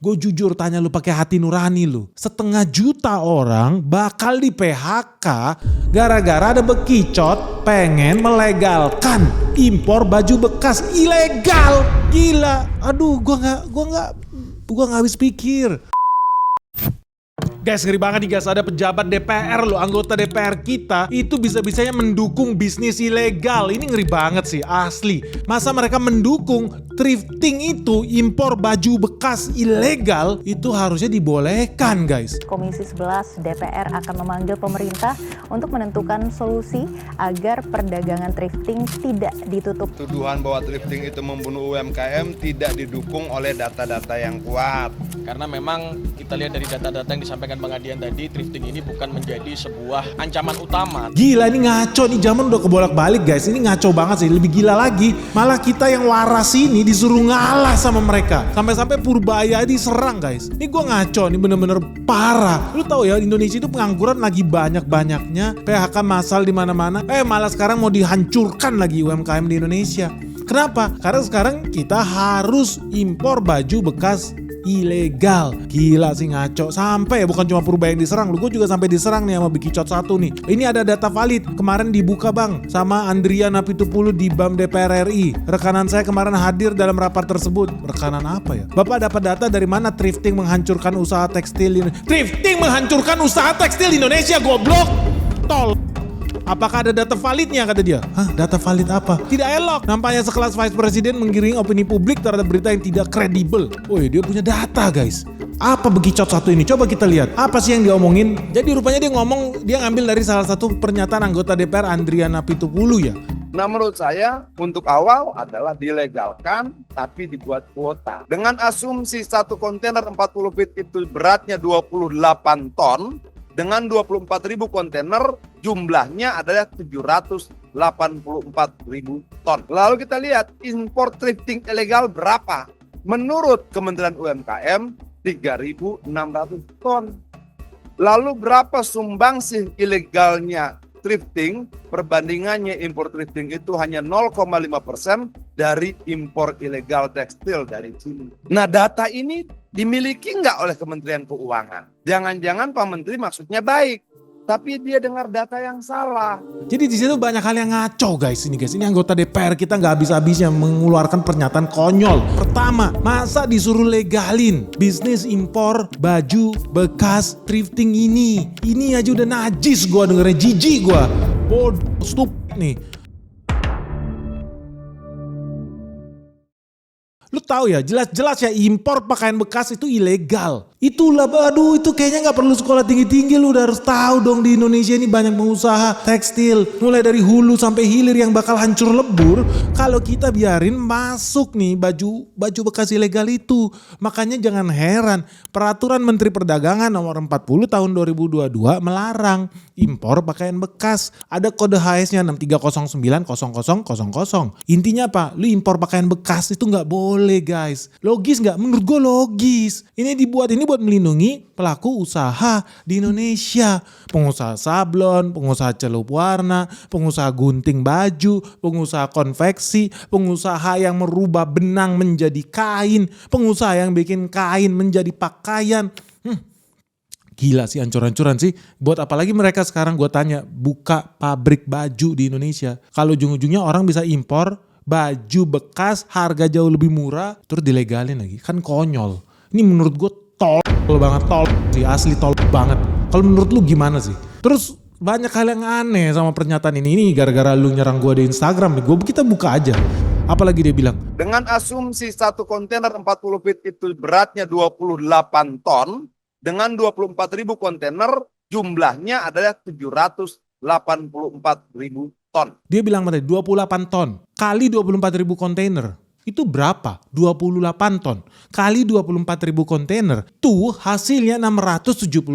Gue jujur tanya lu pakai hati nurani lu. 500 juta orang bakal di PHK gara-gara ada bekicot pengen melegalkan impor baju bekas ilegal. Gila. Aduh, gue nggak habis pikir. Guys, ngeri banget nih guys, ada pejabat DPR loh, anggota DPR kita itu bisa-bisanya mendukung bisnis ilegal. Ini ngeri banget sih, asli. Masa mereka mendukung thrifting itu, impor baju bekas ilegal, itu harusnya dibolehkan guys. Komisi 11 DPR akan memanggil pemerintah untuk menentukan solusi agar perdagangan thrifting tidak ditutup. Tuduhan bahwa thrifting itu membunuh UMKM tidak didukung oleh data-data yang kuat. Karena memang kita lihat dari data-data yang disampaikan Bang Adian tadi, thrifting ini bukan menjadi sebuah ancaman utama. Gila, ini ngaco nih, zaman udah kebolak-balik guys. Ini ngaco banget sih, lebih gila lagi. Malah kita yang waras ini disuruh ngalah sama mereka. Sampai-sampai Purbaya diserang guys. Ini gue ngaco, ini bener-bener parah. Lu tahu ya, Indonesia itu pengangguran lagi banyak-banyaknya. PHK massal di mana-mana. Malah sekarang mau dihancurkan lagi UMKM di Indonesia. Kenapa? Karena sekarang kita harus impor baju bekas ilegal. Gila sih, ngaco. Sampai ya bukan cuma Purbaya yang diserang, lu gue juga sampai diserang nih sama Bekicot 1 nih. Ini ada data valid kemarin dibuka bang sama Andrian Napitupulu di BAM DPR RI. Rekanan saya kemarin hadir dalam rapat tersebut. Rekanan apa ya? Bapak dapat data dari mana thrifting menghancurkan usaha tekstil Thrifting menghancurkan usaha tekstil Indonesia, goblok. Tol. Apakah ada data validnya kata dia? Hah, data valid apa? Tidak elok. Nampaknya sekelas Vice President menggiring opini publik terhadap berita yang tidak kredibel. Woi, dia punya data guys. Apa Bekicot 1 ini? Coba kita lihat. Apa sih yang dia omongin? Jadi rupanya dia ngomong, dia ngambil dari salah satu pernyataan anggota DPR Andrian Napitupulu ya. Nah menurut saya untuk awal adalah dilegalkan tapi dibuat kuota. Dengan asumsi satu kontainer 40 feet itu beratnya 28 ton. Dengan 24.000 kontainer jumlahnya adalah 784.000 ton. Lalu kita lihat impor thrifting ilegal berapa? Menurut Kementerian UMKM 3.600 ton. Lalu berapa sumbangsih ilegalnya thrifting? Perbandingannya impor thrifting itu hanya 0,5% dari impor ilegal tekstil dari China. Nah data ini dimiliki nggak oleh Kementerian Keuangan? Jangan-jangan Pak Menteri maksudnya baik, tapi dia dengar data yang salah. Jadi di situ banyak hal yang ngaco guys. Ini anggota DPR kita nggak habis-habisnya mengeluarkan pernyataan konyol. Pertama, masa disuruh legalin bisnis impor baju bekas thrifting ini? Ini aja udah najis gua dengernya, jijik gua. Bodoh, stup nih. Lu tahu ya, jelas-jelas ya impor pakaian bekas itu ilegal. Itulah, aduh itu kayaknya gak perlu sekolah tinggi-tinggi, lu udah harus tahu dong di Indonesia ini banyak pengusaha tekstil. Mulai dari hulu sampai hilir yang bakal hancur lebur kalau kita biarin masuk nih baju bekas ilegal itu. Makanya jangan heran peraturan Menteri Perdagangan nomor 40 tahun 2022 melarang impor pakaian bekas. Ada kode HS-nya 63090000. Intinya apa? Lu impor pakaian bekas itu gak boleh guys. Logis gak? Menurut gue logis. Ini buat melindungi pelaku usaha di Indonesia. Pengusaha sablon, pengusaha celup warna, pengusaha gunting baju, pengusaha konveksi, pengusaha yang merubah benang menjadi kain, pengusaha yang bikin kain menjadi pakaian. Gila sih, ancur-ancuran sih. Buat apalagi mereka sekarang gue tanya buka pabrik baju di Indonesia. Kalau ujung-ujungnya orang bisa impor baju bekas harga jauh lebih murah terus dilegalin lagi. Kan konyol. Ini menurut gue tol banget, tol sih, asli tol banget. Kalau menurut lu gimana sih? Terus banyak hal yang aneh sama pernyataan ini. Ini gara-gara lu nyerang gue di Instagram nih. Kita buka aja. Apalagi dia bilang? Dengan asumsi satu kontainer 40 feet itu beratnya 28 ton. Dengan 24.000 kontainer jumlahnya adalah 784.000 ton. Dia bilang tadi 28 ton kali 24.000 kontainer. Itu berapa? 28 ton kali 24.000 kontainer. Tuh hasilnya 672.000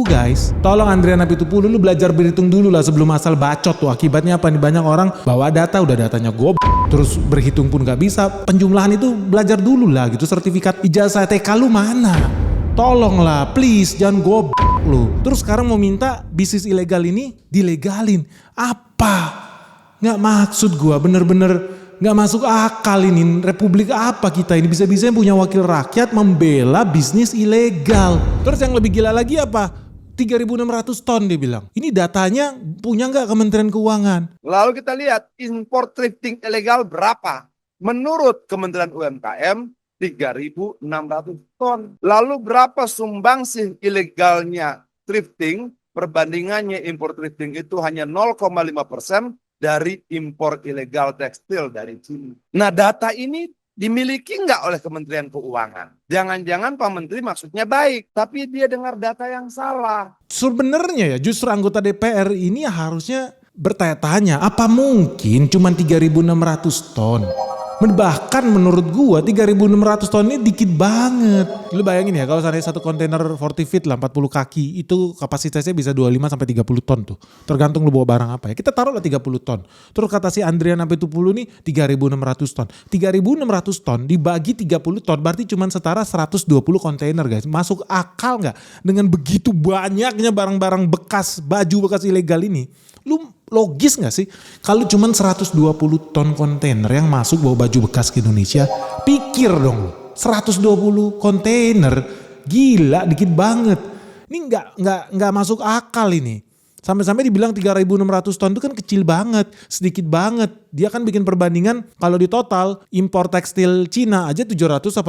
guys. Tolong Andrian Napitupulu lu belajar berhitung dulu lah sebelum asal bacot tuh. Akibatnya apa nih? Banyak orang bawa data udah datanya terus berhitung pun gak bisa. Penjumlahan itu belajar dulu lah gitu. Sertifikat ijazah TK lu mana? Tolonglah please, jangan lu. Terus sekarang mau minta bisnis ilegal ini dilegalin. Apa? Nggak maksud gua bener-bener Nggak masuk akal ini, republik apa kita ini bisa-bisanya punya wakil rakyat membela bisnis ilegal. Terus yang lebih gila lagi apa? 3.600 ton dia bilang. Ini datanya punya nggak Kementerian Keuangan? Lalu kita lihat impor thrifting ilegal berapa? Menurut Kementerian UMKM 3.600 ton. Lalu berapa sumbangsih ilegalnya thrifting? Perbandingannya impor thrifting itu hanya 0,5% dari impor ilegal tekstil dari Cina. Nah, data ini dimiliki nggak oleh Kementerian Keuangan? Jangan-jangan Pak Menteri maksudnya baik, tapi dia dengar data yang salah. Sebenarnya ya justru anggota DPR ini harusnya bertanya-tanya, apa mungkin cuma 3.600 ton? Bahkan menurut gua 3.600 ton ini dikit banget. Lu bayangin ya kalau seandainya satu kontainer 40 feet lah 40 kaki itu kapasitasnya bisa 25 sampai 30 ton tuh. Tergantung lu bawa barang apa ya. Kita taruhlah 30 ton. Terus kata si Andrian sampai 70 nih 3.600 ton. 3.600 ton dibagi 30 ton berarti cuma setara 120 kontainer guys. Masuk akal nggak dengan begitu banyaknya barang-barang bekas, baju bekas ilegal ini? Lu logis gak sih kalau cuman 120 ton kontainer yang masuk bawa baju bekas ke Indonesia? Pikir dong, 120 kontainer, gila dikit banget. Ini nggak masuk akal ini. Sampai-sampai dibilang 3.600 ton itu kan kecil banget, sedikit banget. Dia kan bikin perbandingan kalau di total impor tekstil Cina aja 784.000.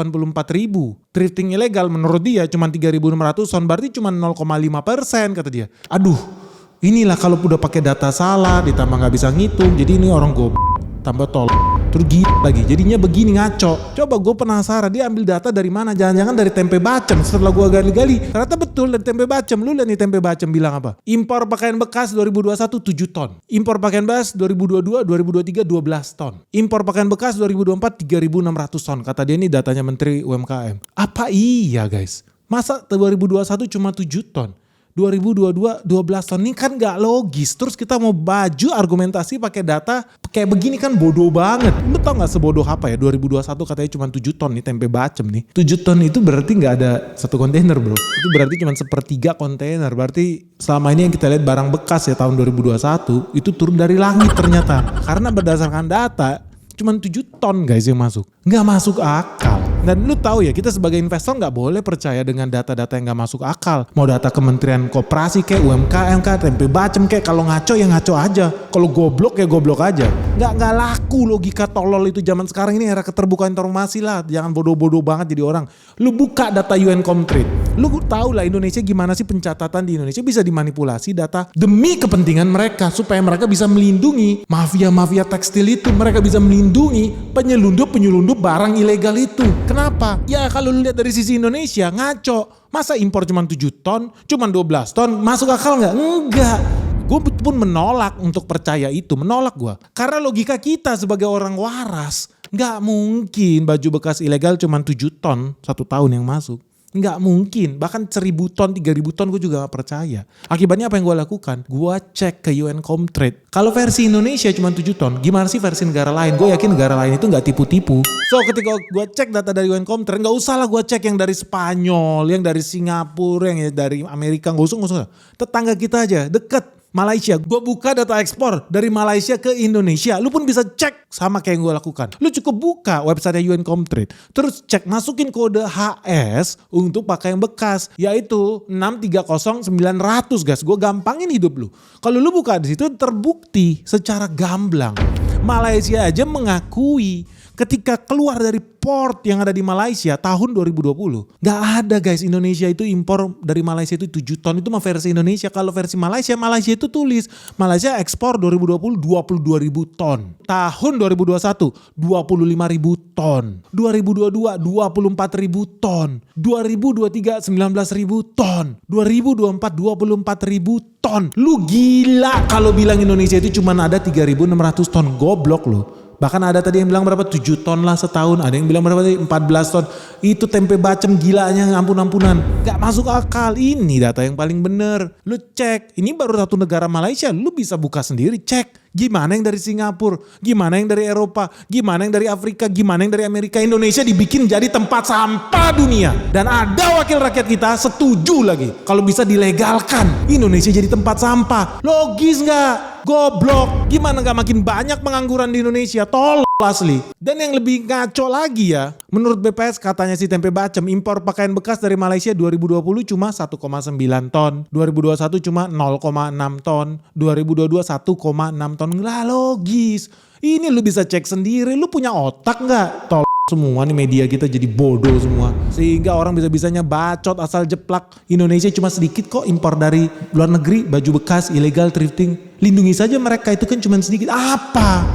Thrifting ilegal menurut dia cuma 3.600 ton berarti cuma 0,5% kata dia. Aduh. Inilah kalau udah pakai data salah ditambah nggak bisa ngitung, jadi ini orang goblok tambah tol terus gitu lagi jadinya begini ngaco. Coba gue penasaran dia ambil data dari mana, jangan-jangan dari Tempe Bacem. Setelah gue gali-gali ternyata betul dari Tempe Bacem. Lu lihat nih Tempe Bacem bilang apa, impor pakaian bekas 2021 7 ton, impor pakaian bekas 2022 2023 12 ton, impor pakaian bekas 2024 3.600 ton. Kata dia ini datanya Menteri UMKM. Apa iya guys, masa 2021 cuma 7 ton, 2022 12 ton, ini kan gak logis. Terus kita mau baju argumentasi pakai data kayak begini kan bodoh banget. Lu tau gak sebodoh apa ya 2021 katanya cuma 7 ton nih Tempe Bacem nih. 7 ton itu berarti gak ada satu kontainer bro. Itu berarti cuma 1/3 kontainer. Berarti selama ini yang kita lihat barang bekas ya tahun 2021 itu turun dari langit ternyata. Karena berdasarkan data cuma 7 ton guys yang masuk. Gak masuk akal. Dan lu tahu ya kita sebagai investor gak boleh percaya dengan data-data yang gak masuk akal. Mau data Kementerian Koperasi kayak UMKM kayak Tempe Bacem kayak, kalau ngaco ya ngaco aja. Kalau goblok ya goblok aja. Gak laku logika tolol itu zaman sekarang ini era keterbukaan informasi lah. Jangan bodoh-bodoh banget jadi orang. Lu buka data UN Comtrade. Lu tahu lah Indonesia gimana sih pencatatan di Indonesia bisa dimanipulasi data demi kepentingan mereka. Supaya mereka bisa melindungi mafia-mafia tekstil itu. Mereka bisa melindungi penyelundup-penyelundup barang ilegal itu. Kenapa? Ya kalau lu lihat dari sisi Indonesia ngaco. Masa impor cuma 7 ton, cuma 12 ton, masuk akal nggak? Enggak. Gue pun menolak untuk percaya itu, menolak gue. Karena logika kita sebagai orang waras, nggak mungkin baju bekas ilegal cuma 7 ton 1 tahun yang masuk. Nggak mungkin, bahkan 1.000 ton, 3.000 ton gue juga gak percaya. Akibatnya apa yang gue lakukan? Gue cek ke UN Comtrade. Kalau versi Indonesia cuma 7 ton, gimana sih versi negara lain? Gue yakin negara lain itu gak tipu-tipu. So ketika gue cek data dari UN Comtrade, gak usah lah gue cek yang dari Spanyol, yang dari Singapura, yang dari Amerika, gak usah. Tetangga kita aja, deket. Malaysia, gue buka data ekspor dari Malaysia ke Indonesia. Lu pun bisa cek sama kayak yang gue lakukan. Lu cukup buka website UN Comtrade. Terus cek, masukin kode HS untuk pakaian bekas. Yaitu 630900 guys. Gue gampangin hidup lu. Kalau lu buka di situ terbukti secara gamblang. Malaysia aja mengakui ketika keluar dari port yang ada di Malaysia tahun 2020. Gak ada guys Indonesia itu impor dari Malaysia itu 7 ton. Itu mah versi Indonesia. Kalau versi Malaysia itu tulis Malaysia ekspor 2020 22.000 ton. Tahun 2021 25.000 ton. 2022 24.000 ton. 2023 19.000 ton. 2024 24.000 ton. Lu gila kalau bilang Indonesia itu cuma ada 3.600 ton. Goblok lu. Bahkan ada tadi yang bilang berapa 7 ton lah setahun, ada yang bilang berapa tadi 14 ton. Itu Tempe Bacem gilanya ampun-ampunan. Gak masuk akal. Ini data yang paling bener. Lu cek, ini baru satu negara Malaysia, lu bisa buka sendiri cek. Gimana yang dari Singapura, gimana yang dari Eropa, gimana yang dari Afrika, gimana yang dari Amerika. Indonesia dibikin jadi tempat sampah dunia. Dan ada wakil rakyat kita setuju lagi kalau bisa dilegalkan Indonesia jadi tempat sampah. Logis gak? Goblok. Gimana gak makin banyak pengangguran di Indonesia? Tolong. asli. Dan yang lebih ngaco lagi ya, menurut BPS katanya si tempe bacem, impor pakaian bekas dari Malaysia 2020 cuma 1,9 ton, 2021 cuma 0,6 ton, 2022 1,6 ton. Lah logis. Ini lu bisa cek sendiri, lu punya otak nggak? Semua nih media kita jadi bodoh semua. Sehingga orang bisa-bisanya bacot asal jeplak. Indonesia cuma sedikit kok impor dari luar negeri, baju bekas, ilegal, thrifting. Lindungi saja mereka, itu kan cuma sedikit. Apa?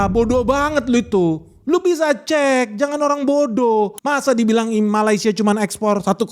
Bodoh banget lu itu. Lu bisa cek, jangan orang bodoh. Masa dibilang Malaysia cuma ekspor 1,9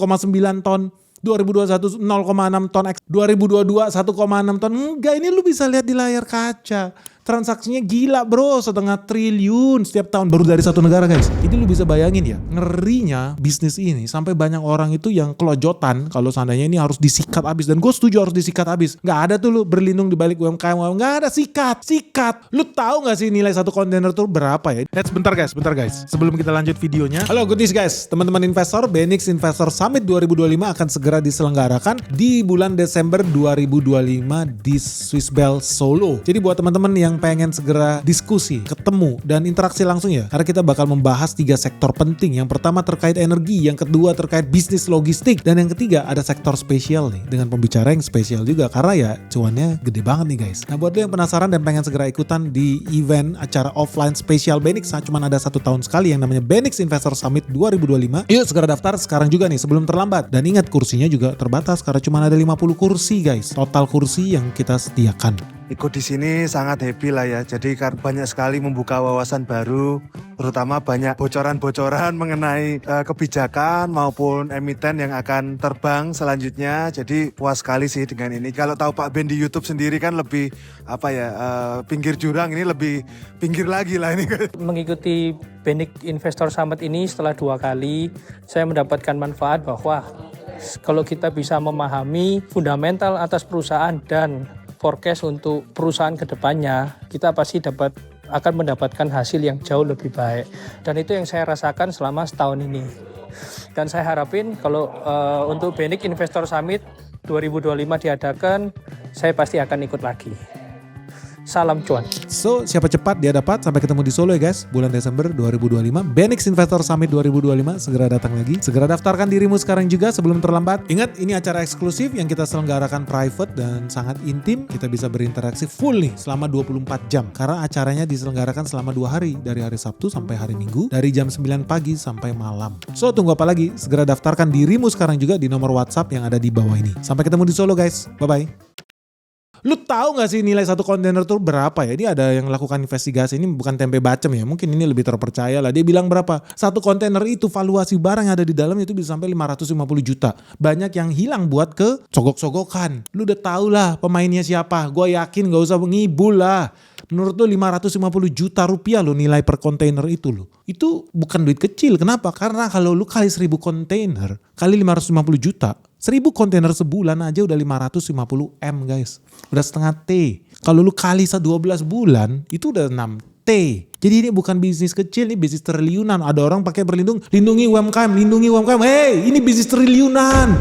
ton. 2021 0,6 ton, 2022 1,6 ton. Enggak, ini lu bisa lihat di layar kaca. Transaksinya gila bro, 1,5 triliun setiap tahun baru dari satu negara guys. Jadi lu bisa bayangin ya, ngerinya bisnis ini sampai banyak orang itu yang kelojotan kalau seandainya ini harus disikat habis. Dan gue setuju harus disikat habis. Gak ada tuh lu berlindung di balik UMKM, gak ada, sikat. Lu tahu gak sih nilai satu kontainer tuh berapa ya? Bentar guys. Sebelum kita lanjut videonya. Halo goodies guys, teman-teman investor, Benix Investor Summit 2025 akan segera diselenggarakan di bulan Desember 2025 di Swiss Bell Solo. Jadi buat teman-teman yang pengen segera diskusi, ketemu, dan interaksi langsung ya. Karena kita bakal membahas 3 sektor penting. Yang pertama terkait energi, yang kedua terkait bisnis logistik, dan yang ketiga ada sektor spesial nih. Dengan pembicara yang spesial juga. Karena ya cuannya gede banget nih guys. Nah buat lo yang penasaran dan pengen segera ikutan di event acara offline spesial Benix, cuma ada 1 tahun sekali yang namanya Benix Investor Summit 2025. Yuk segera daftar sekarang juga nih sebelum terlambat. Dan ingat kursinya juga terbatas karena cuma ada 50 kursi guys. Total kursi yang kita sediakan. Ikut di sini sangat happy lah ya. Jadi banyak sekali membuka wawasan baru, terutama banyak bocoran-bocoran mengenai kebijakan maupun emiten yang akan terbang selanjutnya. Jadi puas sekali sih dengan ini. Kalau tahu Pak Ben di YouTube sendiri kan lebih pinggir jurang, ini lebih pinggir lagi lah ini. Mengikuti Benix Investor Summit ini setelah 2 kali, saya mendapatkan manfaat bahwa kalau kita bisa memahami fundamental atas perusahaan dan forecast untuk perusahaan kedepannya, kita pasti akan mendapatkan hasil yang jauh lebih baik. Dan itu yang saya rasakan selama setahun ini. Dan saya harapin kalau untuk Benix Investor Summit 2025 diadakan, saya pasti akan ikut lagi. Salam cuan. So, siapa cepat dia dapat. Sampai ketemu di Solo ya guys, bulan Desember 2025. Benix Investor Summit 2025 segera datang lagi. Segera daftarkan dirimu sekarang juga sebelum terlambat. Ingat, ini acara eksklusif yang kita selenggarakan private dan sangat intim. Kita bisa berinteraksi full nih selama 24 jam. Karena acaranya diselenggarakan selama 2 hari. Dari hari Sabtu sampai hari Minggu. Dari jam 9 pagi sampai malam. So, tunggu apa lagi? Segera daftarkan dirimu sekarang juga di nomor WhatsApp yang ada di bawah ini. Sampai ketemu di Solo guys. Bye-bye. Lu tahu gak sih nilai satu kontainer tuh berapa ya? Ini ada yang lakukan investigasi, ini bukan tempe bacem ya. Mungkin ini lebih terpercaya lah. Dia bilang berapa? Satu kontainer itu valuasi barang yang ada di dalam itu bisa sampai 550 juta. Banyak yang hilang buat ke sogok-sogokan. Lu udah tahu lah pemainnya siapa. Gue yakin gak usah ngibul lah. Menurut lu 550 juta rupiah lo nilai per kontainer itu lo. Itu bukan duit kecil. Kenapa? Karena kalau lu kali 1000 kontainer kali 550 juta. 1000 kontainer sebulan aja udah 550 M guys. Udah setengah T. Kalau lu kali 12 bulan itu udah 6 T. Jadi ini bukan bisnis kecil, ini bisnis triliunan. Ada orang pakai berlindung, lindungi UMKM. Hey, ini bisnis triliunan.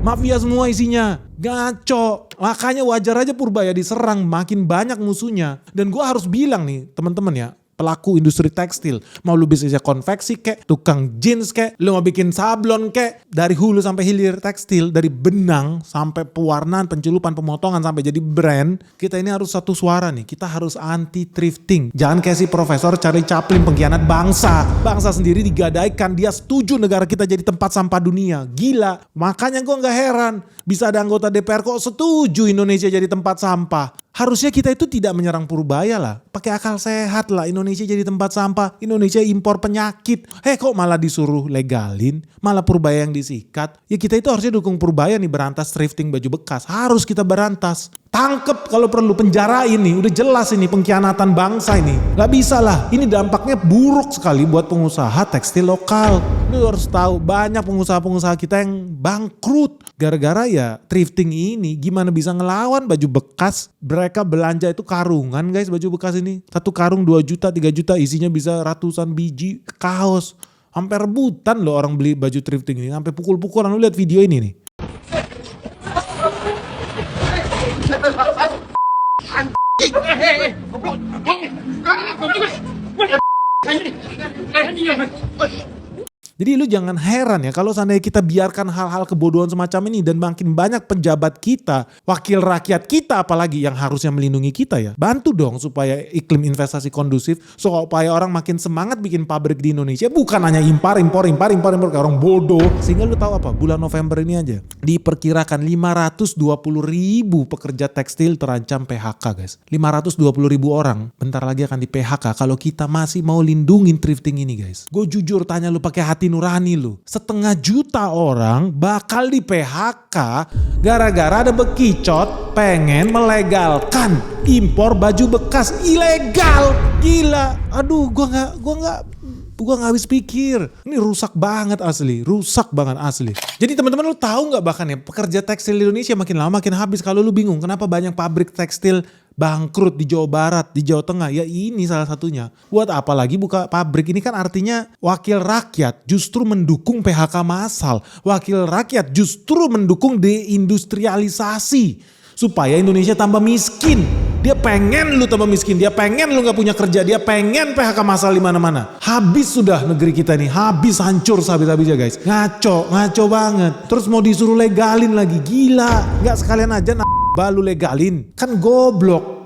Mafia semua isinya. Ngaco. Makanya wajar aja Purbaya diserang, makin banyak musuhnya. Dan gue harus bilang nih teman-teman ya, pelaku industri tekstil, mau lu bisnisnya konveksi kek, tukang jeans kek, lu mau bikin sablon kek, dari hulu sampai hilir tekstil, dari benang sampai pewarnaan, penculupan, pemotongan sampai jadi brand, kita ini harus satu suara nih, kita harus anti thrifting. Jangan kayak si Profesor Charlie Chaplin, pengkhianat bangsa. Bangsa sendiri digadaikan, dia setuju negara kita jadi tempat sampah dunia. Gila, makanya gue gak heran bisa ada anggota DPR kok setuju Indonesia jadi tempat sampah. Harusnya kita itu tidak menyerang Purbaya lah. Pakai akal sehat lah, Indonesia jadi tempat sampah. Indonesia impor penyakit. Kok malah disuruh legalin? Malah Purbaya yang disikat. Ya kita itu harusnya dukung Purbaya nih berantas thrifting baju bekas. Harus kita berantas. Tangkep kalau perlu, penjara ini. Udah jelas ini pengkhianatan bangsa ini. Gak bisa lah, ini dampaknya buruk sekali buat pengusaha tekstil lokal. Lu harus tahu banyak pengusaha-pengusaha kita yang bangkrut. Gara-gara ya thrifting ini gimana bisa ngelawan baju bekas. Mereka belanja itu karungan guys baju bekas ini. 1 karung 2 juta 3 juta isinya bisa ratusan biji kaos. Sampai rebutan loh orang beli baju thrifting ini. Sampai pukul-pukulan, lu lihat video ini nih. Jadi lu jangan heran ya kalau seandainya kita biarkan hal-hal kebodohan semacam ini dan makin banyak pejabat kita, wakil rakyat kita apalagi yang harusnya melindungi kita ya. Bantu dong supaya iklim investasi kondusif, supaya orang makin semangat bikin pabrik di Indonesia, bukan hanya impor kayak orang bodoh. Sehingga lu tahu apa? Bulan November ini aja diperkirakan 520.000 pekerja tekstil terancam PHK, guys. 520.000 orang bentar lagi akan di PHK kalau kita masih mau lindungin thrifting ini, guys. Gue jujur tanya lu pakai hati nurani lu, 500.000 orang bakal di PHK gara-gara ada bekicot pengen melegalkan impor baju bekas ilegal. Gila, aduh gua nggak habis pikir. Ini rusak banget asli. Jadi teman-teman lu tahu nggak bahkan ya pekerja tekstil di Indonesia makin lama makin habis. Kalau lu bingung kenapa banyak pabrik tekstil bangkrut di Jawa Barat, di Jawa Tengah, ya ini salah satunya. Buat apa lagi buka pabrik? Ini kan artinya wakil rakyat justru mendukung PHK massal. Wakil rakyat justru mendukung deindustrialisasi supaya Indonesia tambah miskin. Dia pengen lu tambah miskin, dia pengen lu gak punya kerja, dia pengen PHK massal di mana-mana. Habis sudah negeri kita nih, habis hancur sehabis-habisnya guys. Ngaco banget. Terus mau disuruh legalin lagi, gila. Gak sekalian aja balu legalin, kan goblok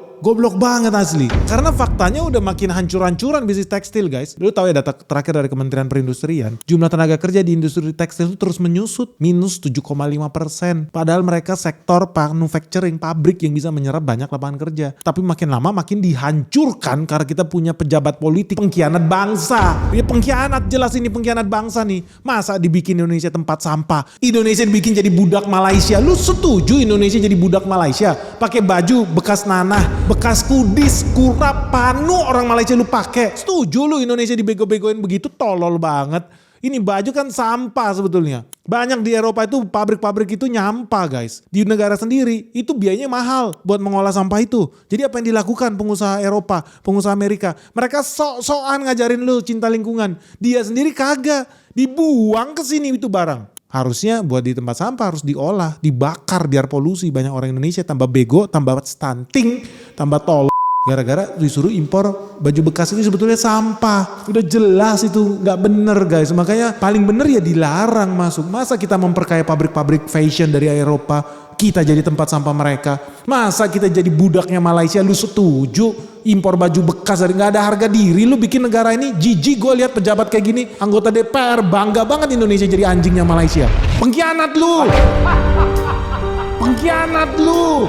banget asli. Karena faktanya udah makin hancur-hancuran bisnis tekstil guys. Lu tahu ya data terakhir dari Kementerian Perindustrian, jumlah tenaga kerja di industri tekstil itu terus menyusut, minus 7,5%. Padahal mereka sektor manufacturing, pabrik yang bisa menyerap banyak lapangan kerja. Tapi makin lama makin dihancurkan karena kita punya pejabat politik pengkhianat bangsa. Ya pengkhianat, jelas ini pengkhianat bangsa nih. Masa dibikin Indonesia tempat sampah? Indonesia dibikin jadi budak Malaysia. Lu setuju Indonesia jadi budak Malaysia? Pakai baju bekas nanah, bekas kudis, kurap, panu orang Malaysia lu pakai. Setuju lu Indonesia dibego-begoin begitu? Tolol banget. Ini baju kan sampah sebetulnya. Banyak di Eropa itu pabrik-pabrik itu nyampah guys. Di negara sendiri itu biayanya mahal buat mengolah sampah itu. Jadi apa yang dilakukan pengusaha Eropa, pengusaha Amerika? Mereka sok-sokan ngajarin lu cinta lingkungan. Dia sendiri kagak. Dibuang ke sini itu barang. Harusnya buat di tempat sampah harus diolah, dibakar biar polusi. Banyak orang Indonesia tambah bego, tambah stunting, tambah tol. Gara-gara disuruh impor baju bekas itu sebetulnya sampah. Udah jelas itu gak bener guys. Makanya paling bener ya dilarang masuk. Masa kita memperkaya pabrik-pabrik fashion dari Eropa, kita jadi tempat sampah mereka. Masa kita jadi budaknya Malaysia? Lu setuju impor baju bekas dari gak ada harga diri? Lu bikin negara ini jijik. Gue lihat pejabat kayak gini, anggota DPR bangga banget Indonesia jadi anjingnya Malaysia. Pengkhianat lu. Pengkhianat lu.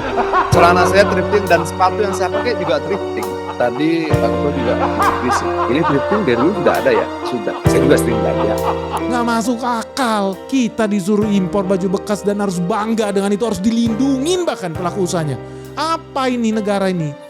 Celana saya thrifting dan sepatu yang saya pakai juga thrifting. Tadi aku juga krisis. Ini thrifting dari dulu sudah ada ya? Sudah. Saya juga sering belanja. Nggak masuk akal. Kita disuruh impor baju bekas dan harus bangga dengan itu, harus dilindungin bahkan pelaku usahanya. Apa ini negara ini?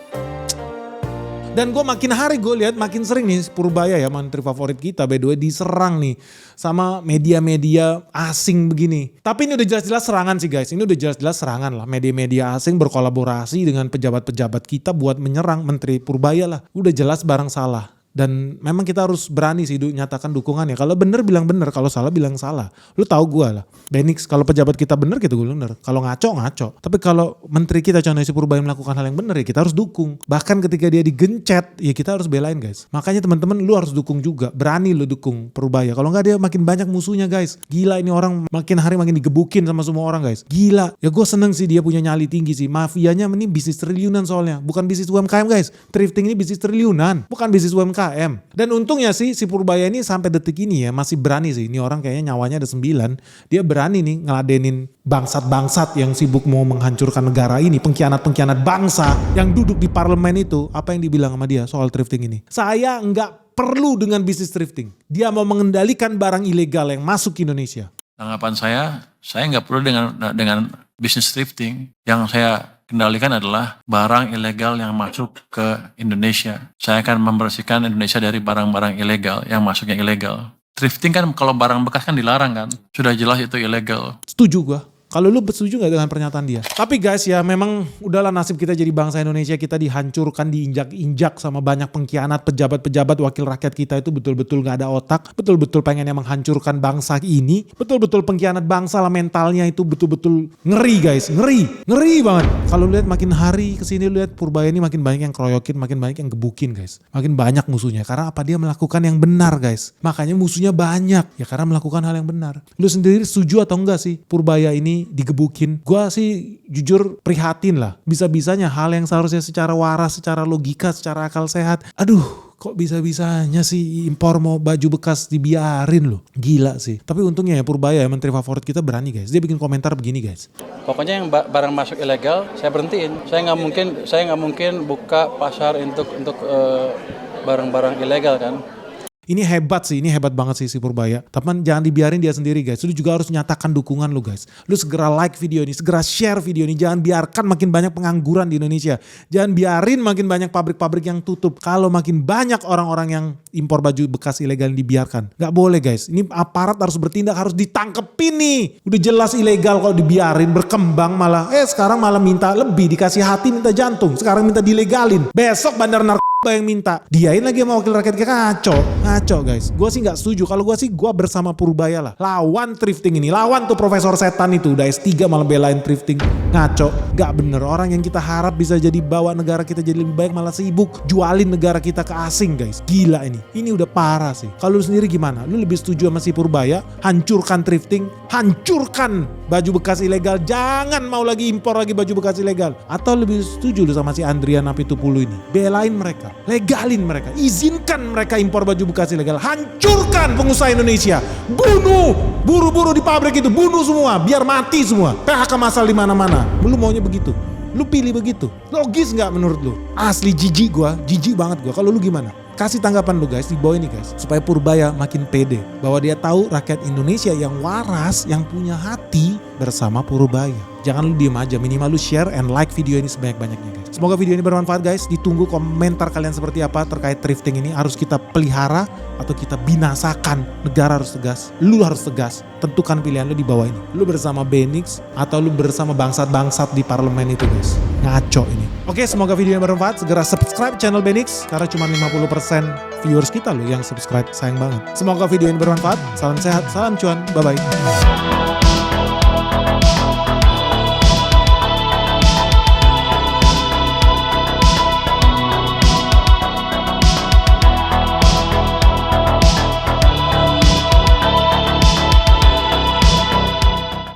Dan gue makin hari gue lihat makin sering nih Purbaya ya, menteri favorit kita by the way, diserang nih sama media-media asing begini. Tapi ini udah jelas-jelas serangan sih guys. Ini udah jelas-jelas serangan lah. Media-media asing berkolaborasi dengan pejabat-pejabat kita buat menyerang menteri Purbaya lah. Udah jelas barang salah. Dan memang kita harus berani sih nyatakan dukungannya. Kalau bener bilang bener, kalau salah bilang salah. Lu tahu gue lah. Benix, kalau pejabat kita bener kita gue bener. Kalau ngaco. Tapi kalau menteri kita contohnya si Purbaya melakukan hal yang bener ya kita harus dukung. Bahkan ketika dia digencet ya kita harus belain guys. Makanya teman-teman lu harus dukung juga. Berani lu dukung Purbaya. Kalau nggak dia makin banyak musuhnya guys. Gila ini orang makin hari makin digebukin sama semua orang guys. Gila. Ya gue seneng sih dia punya nyali tinggi sih. Mafianya ini bisnis triliunan soalnya. Bukan bisnis UMKM guys. Thrifting ini bisnis triliunan. Bukan bisnis UMKM. Dan untungnya sih si Purbaya ini sampai detik ini ya masih berani sih. Ini orang kayaknya nyawanya ada 9. Dia berani nih ngeladenin bangsat-bangsat yang sibuk mau menghancurkan negara ini. Pengkhianat-pengkhianat bangsa yang duduk di parlemen itu. Apa yang dibilang sama dia soal thrifting ini? Saya nggak perlu dengan bisnis thrifting. Dia mau mengendalikan barang ilegal yang masuk ke Indonesia. Tanggapan saya nggak perlu dengan bisnis thrifting. Yang saya kendalikan adalah barang ilegal yang masuk ke Indonesia. Saya akan membersihkan Indonesia dari barang-barang ilegal yang masuknya ilegal. Thrifting kan kalau barang bekas kan dilarang kan. Sudah jelas itu ilegal. Setuju gua. Kalau lu setuju gak dengan pernyataan dia? Tapi guys ya memang udahlah nasib kita jadi bangsa Indonesia, kita dihancurkan, diinjak-injak sama banyak pengkhianat pejabat-pejabat wakil rakyat kita itu betul-betul gak ada otak, betul-betul pengen yang menghancurkan bangsa ini, betul-betul pengkhianat bangsa lah, mentalnya itu betul-betul ngeri guys, ngeri banget. Kalau lihat makin hari kesini lihat Purbaya ini makin banyak yang keroyokin, makin banyak yang gebukin guys, makin banyak musuhnya. Karena apa? Dia melakukan yang benar guys, makanya musuhnya banyak ya karena melakukan hal yang benar. Lu sendiri setuju atau enggak sih Purbaya ini digebukin? Gua sih jujur prihatin lah. Bisa-bisanya hal yang seharusnya secara waras, secara logika, secara akal sehat. Aduh, kok bisa-bisanya sih impor mau baju bekas dibiarin loh. Gila sih. Tapi untungnya ya Purbaya ya, menteri favorit kita berani guys. Dia bikin komentar begini guys. Pokoknya yang barang masuk ilegal saya berhentiin. Saya nggak mungkin buka pasar untuk barang-barang ilegal kan. Ini hebat sih, ini hebat banget sih si Purbaya. Tapi jangan dibiarin dia sendiri guys. Lu juga harus nyatakan dukungan lu guys. Lu segera like video ini, segera share video ini. Jangan biarkan makin banyak pengangguran di Indonesia. Jangan biarin makin banyak pabrik-pabrik yang tutup. Kalau makin banyak orang-orang yang impor baju bekas ilegal yang dibiarkan. Gak boleh guys. Ini aparat harus bertindak, harus ditangkepin nih. Udah jelas ilegal kalau dibiarin, berkembang malah. Sekarang malah minta lebih, dikasih hati minta jantung. Sekarang minta dilegalin. Besok bandar narkoba yang minta. Diain lagi sama wakil rakyat kita, ngaco guys. Gue sih gak setuju. Kalau gue sih gue bersama Purbaya lah. Lawan thrifting ini. Lawan tuh profesor setan itu. Udah S3 malah belain thrifting. Ngaco. Gak bener. Orang yang kita harap bisa jadi bawa negara kita jadi lebih baik malah sibuk jualin negara kita ke asing guys. Gila ini. Ini udah parah sih. Kalau lu sendiri gimana? Lu lebih setuju sama si Purbaya? Hancurkan thrifting. Hancurkan baju bekas ilegal. Jangan mau lagi impor lagi baju bekas ilegal. Atau lebih setuju lu sama si Andrian Apitupulu ini? Belain mereka. Legalin mereka. Izinkan mereka impor baju bekas ilegal. Hancurkan pengusaha Indonesia. Bunuh. Buru-buru di pabrik itu. Bunuh semua. Biar mati semua. PHK massal di mana-mana. Lu maunya begitu? Lu pilih begitu? Logis gak menurut lu? Asli jijik gua. Jijik banget gua. Kalau lu gimana? Kasih tanggapan lu guys di bawah ini guys. Supaya Purbaya makin pede. Bahwa dia tahu rakyat Indonesia yang waras. Yang punya hati bersama Purbaya. Jangan lu diem aja, minimal lu share and like video ini sebanyak-banyaknya guys. Semoga video ini bermanfaat guys. Ditunggu komentar kalian seperti apa terkait thrifting ini. Harus kita pelihara atau kita binasakan? Negara harus tegas, lu harus tegas. Tentukan pilihan lu di bawah ini. Lu bersama Benix atau lu bersama bangsat-bangsat di parlemen itu guys. Ngaco ini. Oke, semoga video ini bermanfaat. Segera subscribe channel Benix karena cuma 50% viewers kita loh yang subscribe. Sayang banget. Semoga video ini bermanfaat. Salam sehat, salam cuan. Bye-bye.